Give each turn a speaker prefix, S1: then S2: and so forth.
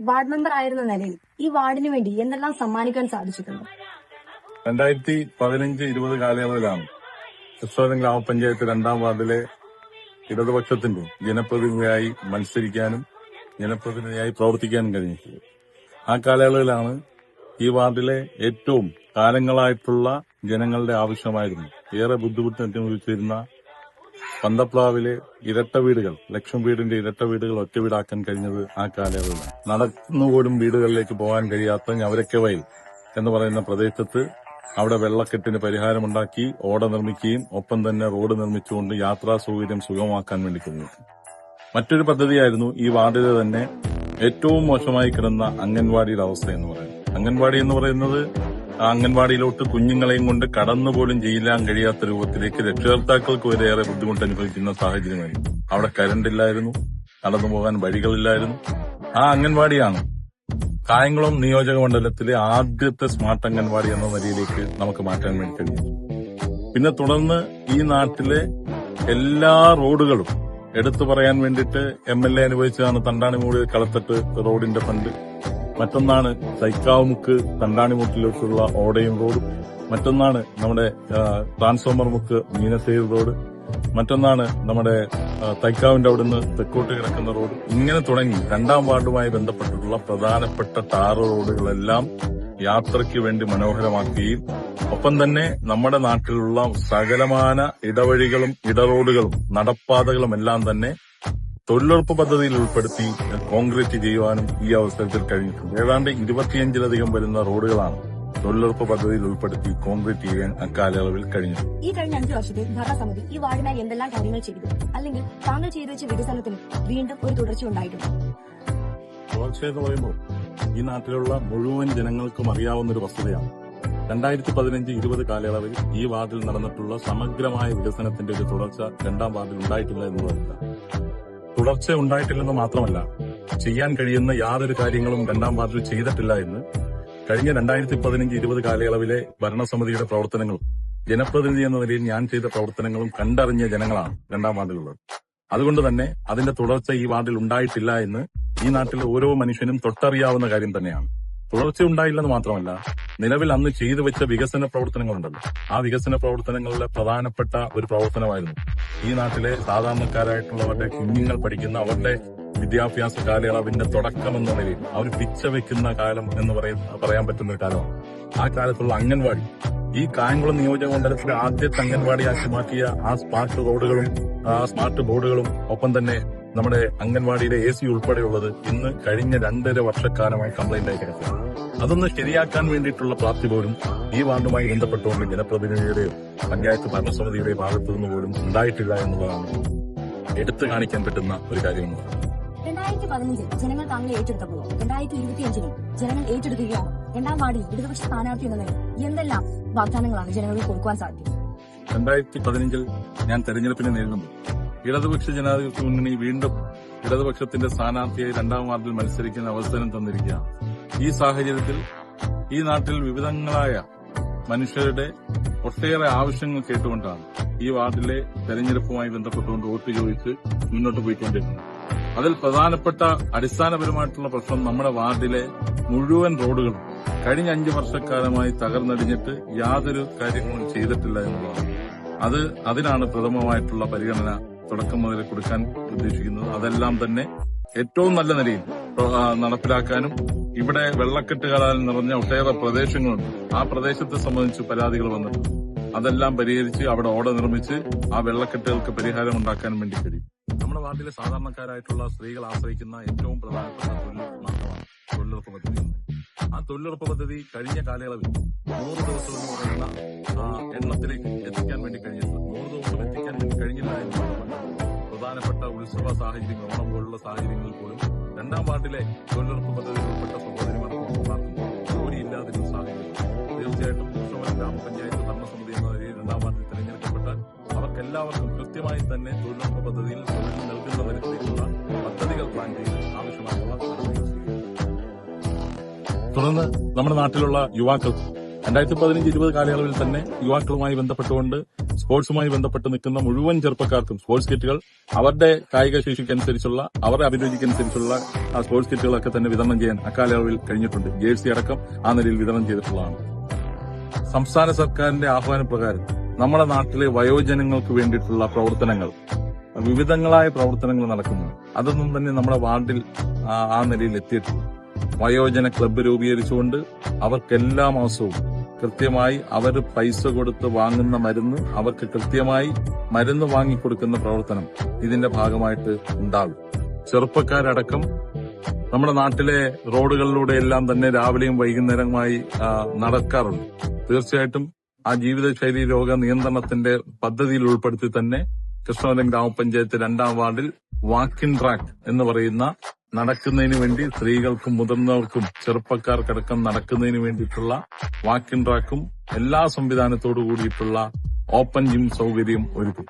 S1: Ward member ആയിരുന്ന നിലയിൽ ഈ വാർഡിന് വേണ്ടി എന്തെല്ലാം സമ്മാനിക്കാൻ സാധിച്ചിട്ടുണ്ട്?
S2: 2015-20 കാലയളവിലാണ് ക്രിസ്തോലം ഗ്രാമപഞ്ചായത്ത് 2ാം വാർഡിലെ ഇടതുപക്ഷത്തിന്റെ ജനപ്രതിനിധിയായി മത്സരിക്കാനും ജനപ്രതിനിധിയായി പ്രവർത്തിക്കാനും കഴിഞ്ഞിട്ടുള്ളത്. ആ കാലയളവിലാണ് ഈ വാർഡിലെ ഏറ്റവും കാലങ്ങളായിട്ടുള്ള ജനങ്ങളുടെ ആവശ്യമായിരുന്നു ഏറെ ബുദ്ധിമുട്ട് അനുഭവിച്ചിരുന്ന പന്തപ്ലാവിലെ ഇരട്ട വീടുകൾ, ലക്ഷം വീടിന്റെ ഇരട്ട വീടുകൾ ഒറ്റ വീടാക്കാൻ കഴിഞ്ഞത് ആ കാലയളവിലാണ്. നടന്നുപോലും വീടുകളിലേക്ക് പോകാൻ കഴിയാത്ത ഞവരക്കവയൽ എന്ന് പറയുന്ന പ്രദേശത്ത് അവിടെ വെള്ളക്കെട്ടിന് പരിഹാരമുണ്ടാക്കി ഓട നിർമ്മിക്കുകയും ഒപ്പം തന്നെ റോഡ് നിർമ്മിച്ചുകൊണ്ട് യാത്രാ സൗകര്യം സുഗമമാക്കാൻ വേണ്ടി കഴിഞ്ഞു. മറ്റൊരു പദ്ധതിയായിരുന്നു ഈ വാർഡിലെ തന്നെ ഏറ്റവും മോശമായി കിടന്ന അംഗൻവാടിയുടെ അവസ്ഥ എന്ന് പറയുന്നത്. അംഗൻവാടി എന്ന് പറയുന്നത് അംഗൻവാടിയിലോട്ട് കുഞ്ഞുങ്ങളെയും കൊണ്ട് കടന്നുപോലും ചെയ്യാൻ കഴിയാത്ത രൂപത്തിലേക്ക് രക്ഷകർത്താക്കൾക്ക് വരെ ഏറെ ബുദ്ധിമുട്ട് അനുഭവിക്കുന്ന സാഹചര്യമായിരുന്നു. അവിടെ കരണ്ടില്ലായിരുന്നു, നടന്നുപോകാൻ വഴികളില്ലായിരുന്നു. ആ അംഗൻവാടിയാണ് കായംകുളം നിയോജക മണ്ഡലത്തിലെ ആദ്യത്തെ സ്മാർട്ട് അംഗൻവാടി എന്ന നിലയിലേക്ക് നമുക്ക് മാറ്റാൻ വേണ്ടി കഴിഞ്ഞു. പിന്നെ തുടർന്ന് ഈ നാട്ടിലെ എല്ലാ റോഡുകളും എടുത്തു പറയാൻ വേണ്ടിയിട്ട് MLA അനുഭവിച്ചതാണ് തണ്ടാണിമൂട് കളത്തട്ട് റോഡിന്റെ ഫണ്ട്. മറ്റൊന്നാണ് തൈക്കാവുമുക്ക് തണ്ടാണിമുട്ടിലോട്ടുള്ള ഓടയും റോഡും. മറ്റൊന്നാണ് നമ്മുടെ ട്രാൻസ്ഫോമർ മുക്ക് മീനസേരി റോഡ്. മറ്റൊന്നാണ് നമ്മുടെ തൈക്കാവിന്റെ അവിടുന്ന് തെക്കോട്ട് കിടക്കുന്ന റോഡ്. ഇങ്ങനെ തുടങ്ങി 2ാം വാർഡുമായി ബന്ധപ്പെട്ടിട്ടുള്ള പ്രധാനപ്പെട്ട ടാർ റോഡുകളെല്ലാം യാത്രയ്ക്ക് വേണ്ടി മനോഹരമാക്കുകയും ഒപ്പം തന്നെ നമ്മുടെ നാട്ടിലുള്ള സകലമാന ഇടവഴികളും ഇടറോഡുകളും നടപ്പാതകളും എല്ലാം തന്നെ തൊഴിലുറപ്പ് പദ്ധതിയിൽ ഉൾപ്പെടുത്തി കോൺക്രീറ്റ് ചെയ്യുവാനും ഈ അവസരത്തിൽ കഴിഞ്ഞിട്ടുണ്ട്. ഏതാണ്ട് 25-ലധികം വരുന്ന റോഡുകളാണ് തൊഴിലുറപ്പ് പദ്ധതിയിൽ ഉൾപ്പെടുത്തി കോൺക്രീറ്റ് ചെയ്യാൻ അക്കാലയളവിൽ കഴിഞ്ഞു.
S1: ഈ കഴിഞ്ഞ 5 വർഷത്തിൽ ഭരണസമിതി ഈ വാർഡിനായി എന്തെല്ലാം കാര്യങ്ങൾ ചെയ്തു? അല്ലെങ്കിൽ താങ്കൾ ചെയ്തു വെച്ച വികസനത്തിന് വീണ്ടും ഒരു തുടർച്ച ഉണ്ടായിട്ടുണ്ട്?
S2: തുടർച്ച എന്ന് പറയുമ്പോൾ ഈ നാട്ടിലുള്ള മുഴുവൻ ജനങ്ങൾക്കും അറിയാവുന്നൊരു വസ്തുതയാണ്. 2015-20 കാലയളവിൽ ഈ വാർഡിൽ നടന്നിട്ടുള്ള സമഗ്രമായ വികസനത്തിന്റെ ഒരു തുടർച്ച 2ാം വാർഡിൽ ഉണ്ടായിട്ടില്ല എന്നുള്ളതല്ല. തുടർച്ച ഉണ്ടായിട്ടില്ലെന്ന് മാത്രമല്ല, ചെയ്യാൻ കഴിയുന്ന യാതൊരു കാര്യങ്ങളും 2ാം വാർഡിൽ ചെയ്തിട്ടില്ല എന്ന് കഴിഞ്ഞ 2015-20 കാലയളവിലെ ഭരണസമിതിയുടെ പ്രവർത്തനങ്ങളും ജനപ്രതിനിധി എന്ന നിലയിൽ ഞാൻ ചെയ്ത പ്രവർത്തനങ്ങളും കണ്ടറിഞ്ഞ ജനങ്ങളാണ് 2ാം വാർഡിലുള്ളത്. അതുകൊണ്ട് തന്നെ അതിന്റെ തുടർച്ച ഈ വാർഡിൽ ഉണ്ടായിട്ടില്ല എന്ന് ഈ നാട്ടിലെ ഓരോ മനുഷ്യനും തൊട്ടറിയാവുന്ന കാര്യം തന്നെയാണ്. തുടർച്ച ഉണ്ടായില്ലെന്ന് മാത്രമല്ല, നിലവിൽ അന്ന് ചെയ്തു വെച്ച വികസന പ്രവർത്തനങ്ങളുണ്ടല്ലോ, ആ വികസന പ്രവർത്തനങ്ങളുടെ പ്രധാനപ്പെട്ട ഒരു പ്രവർത്തനമായിരുന്നു ഈ നാട്ടിലെ സാധാരണക്കാരായിട്ടുള്ളവരുടെ കുഞ്ഞുങ്ങൾ പഠിക്കുന്ന അവരുടെ വിദ്യാഭ്യാസ കാലയളവിന്റെ തുടക്കമെന്ന നിലയിൽ അവർ പിച്ച വെക്കുന്ന കാലം എന്ന് പറയാൻ പറ്റുന്ന ഒരു കാലമാണ്. ആ കാലത്തുള്ള അംഗൻവാടി ഈ കായംകുളം നിയോജക മണ്ഡലത്തിലെ ആദ്യത്തെ അംഗൻവാടിയാക്കി മാറ്റിയ ആ സ്മാർട്ട് റോഡുകളും ആ സ്മാർട്ട് ബോർഡുകളും ഒപ്പം തന്നെ നമ്മുടെ അംഗൻവാടിയുടെ AC ഉൾപ്പെടെയുള്ളത് ഇന്ന് കഴിഞ്ഞ 2.5 വർഷക്കാലമായി കംപ്ലൈന്റ് ആയി കിടക്കുക. അതൊന്ന് ശരിയാക്കാൻ വേണ്ടിയിട്ടുള്ള പ്രാപ്തി പോലും ഈ വാർഡുമായി ബന്ധപ്പെട്ടുകൊണ്ട് ജനപ്രതിനിധിയുടെയോ പഞ്ചായത്ത് ഭരണസമിതിയുടെ ഭാഗത്തു നിന്ന് പോലും ഉണ്ടായിട്ടില്ല എന്നുള്ളതാണ് എടുത്തു കാണിക്കാൻ പറ്റുന്ന ഒരു കാര്യം.
S1: 2015 ജനങ്ങൾ താങ്കളെ ഏറ്റെടുത്തപ്പോൾ 2025 ജനങ്ങൾ ഏറ്റെടുക്കുകയാണ്. 2ാം വാർഡിൽ ഇടതുപക്ഷ സ്ഥാനാർത്ഥി എന്ന നിലയിൽ എന്തെല്ലാം വാഗ്ദാനങ്ങളാണ് ജനങ്ങൾക്ക് കൊടുക്കുവാൻ സാധിക്കും?
S2: 2015 ഞാൻ തെരഞ്ഞെടുപ്പിനെ നേരിടുന്നു. ഇടതുപക്ഷ ജനാധിപത്യ മുന്നണി വീണ്ടും ഇടതുപക്ഷത്തിന്റെ സ്ഥാനാർത്ഥിയായി 2ാം വാർഡിൽ മത്സരിക്കുന്ന അവസരം തന്നിരിക്കുകയാണ്. ഈ സാഹചര്യത്തിൽ ഈ നാട്ടിൽ വിവിധങ്ങളായ മനുഷ്യരുടെ ഒട്ടേറെ ആവശ്യങ്ങൾ കേട്ടുകൊണ്ടാണ് ഈ വാർഡിലെ തെരഞ്ഞെടുപ്പുമായി ബന്ധപ്പെട്ടുകൊണ്ട് വോട്ട് ചോദിച്ച് മുന്നോട്ട് പോയിക്കൊണ്ടിരിക്കുന്നത്. അതിൽ പ്രധാനപ്പെട്ട അടിസ്ഥാനപരമായിട്ടുള്ള പ്രശ്നം നമ്മുടെ വാർഡിലെ മുഴുവൻ റോഡുകളും കഴിഞ്ഞ 5 വർഷക്കാലമായി തകർന്നടിഞ്ഞിട്ട് യാതൊരു കാര്യങ്ങളും ചെയ്തിട്ടില്ല എന്നുള്ളതാണ്. അതിനാണ് പ്രഥമമായിട്ടുള്ള പരിഗണന തുടക്കം മുതൽ കൊടുക്കാൻ ഉദ്ദേശിക്കുന്നത്. അതെല്ലാം തന്നെ ഏറ്റവും നല്ല നിലയിൽ നടപ്പിലാക്കാനും ഇവിടെ വെള്ളക്കെട്ടുകളാൽ നിറഞ്ഞ ഒട്ടേറെ പ്രദേശങ്ങളുണ്ട്. ആ പ്രദേശത്തെ സംബന്ധിച്ച് പരാതികൾ വന്നിട്ടുണ്ട്. അതെല്ലാം പരിഹരിച്ച് അവിടെ ഓട നിർമ്മിച്ച് ആ വെള്ളക്കെട്ടുകൾക്ക് പരിഹാരം ഉണ്ടാക്കാൻ വേണ്ടി കഴിയും. നമ്മുടെ വാർഡിലെ സാധാരണക്കാരായിട്ടുള്ള സ്ത്രീകൾ ആശ്രയിക്കുന്ന ഏറ്റവും പ്രധാനപ്പെട്ട മാർഗമാണ് തൊഴിലുറപ്പ് പദ്ധതി. ആ തൊഴിലുറപ്പ് പദ്ധതി കഴിഞ്ഞ കാലയളവിൽ 100 ദിവസം എന്ന് പറയുന്ന എണ്ണത്തിലേക്ക് എത്തിക്കാൻ വേണ്ടി കഴിഞ്ഞിട്ടുണ്ട്. 100 ദിവസം എത്തിക്കാൻ വേണ്ടി കഴിഞ്ഞില്ല എന്നുള്ളതാണ് പ്രധാനപ്പെട്ട ഉത്സവ സാഹചര്യങ്ങൾ, ഓണം പോലുള്ള സാഹചര്യങ്ങളിൽ പോലും 2ാം വാർഡിലെ തൊഴിലുറപ്പ് പദ്ധതിയിൽ ഉൾപ്പെട്ട സഹോദരിമാർക്കും ജോലിയില്ലാതിരുന്ന സാഹചര്യം. തീർച്ചയായിട്ടും കൃഷ്ണപുരം ഗ്രാമപഞ്ചായത്ത് ഭരണസമിതി എന്ന നിലയിൽ 2ാം വാർഡിൽ തെരഞ്ഞെടുക്കപ്പെട്ടാൽ അവർക്കെല്ലാവർക്കും കൃത്യമായി തന്നെ തൊഴിലുറപ്പ് പദ്ധതിയിൽ തൊഴിൽ നൽകുന്ന തരത്തിലേക്കുള്ള പദ്ധതികൾ പ്ലാൻ ചെയ്ത് ആവശ്യമായുള്ള നടപടികൾ സ്വീകരിക്കും. തുടർന്ന് നമ്മുടെ നാട്ടിലുള്ള യുവാക്കൾക്ക് 2015-20 കാലയളവിൽ തന്നെ യുവാക്കളുമായി ബന്ധപ്പെട്ടുകൊണ്ട് സ്പോർട്സുമായി ബന്ധപ്പെട്ട് നിൽക്കുന്ന മുഴുവൻ ചെറുപ്പക്കാർക്കും സ്പോർട്സ് കിറ്റുകൾ അവരുടെ കായിക ശേഷിക്കനുസരിച്ചുള്ള അവരുടെ അഭിരുചിക്കനുസരിച്ചുള്ള ആ സ്പോർട്സ് കിറ്റുകളൊക്കെ തന്നെ വിതരണം ചെയ്യാൻ അക്കാലയളവിൽ കഴിഞ്ഞിട്ടുണ്ട്. ജേഴ്സി അടക്കം ആ നിലയിൽ വിതരണം ചെയ്തിട്ടുള്ളതാണ്. സംസ്ഥാന സർക്കാരിന്റെ ആഹ്വാനപ്രകാരം നമ്മുടെ നാട്ടിലെ വയോജനങ്ങൾക്ക് വേണ്ടിയിട്ടുള്ള പ്രവർത്തനങ്ങൾ, വിവിധങ്ങളായ പ്രവർത്തനങ്ങൾ നടക്കുന്നു. അതൊന്നും തന്നെ നമ്മുടെ വാർഡിൽ ആ നിലയിൽ എത്തിയിട്ടില്ല. വയോജന ക്ലബ്ബ് രൂപീകരിച്ചുകൊണ്ട് അവർക്ക് എല്ലാ മാസവും കൃത്യമായി അവർ പൈസ കൊടുത്ത് വാങ്ങുന്ന മരുന്ന് അവർക്ക് കൃത്യമായി മരുന്ന് വാങ്ങിക്കൊടുക്കുന്ന പ്രവർത്തനം ഇതിന്റെ ഭാഗമായിട്ട് ഉണ്ടാകും. ചെറുപ്പക്കാരടക്കം നമ്മുടെ നാട്ടിലെ റോഡുകളിലൂടെ എല്ലാം തന്നെ രാവിലെയും വൈകുന്നേരമായി നടക്കാറുണ്ട്. തീർച്ചയായിട്ടും ആ ജീവിതശൈലി രോഗ നിയന്ത്രണത്തിന്റെ പദ്ധതിയിൽ ഉൾപ്പെടുത്തി തന്നെ കൃഷ്ണപുരം ഗ്രാമപഞ്ചായത്ത് 2-ാം വാർഡിൽ വാക്കിൻ ട്രാക്ക് എന്ന് പറയുന്ന നടക്കുന്നതിന് വേണ്ടി സ്ത്രീകൾക്കും മുതിർന്നവർക്കും ചെറുപ്പക്കാർക്കടക്കം നടക്കുന്നതിന് വേണ്ടിയിട്ടുള്ള വാക്കിൻ ട്രാക്കും എല്ലാ സംവിധാനത്തോടു കൂടിയിട്ടുള്ള ഓപ്പൺ ജിം സൗകര്യം ഒരുക്കും.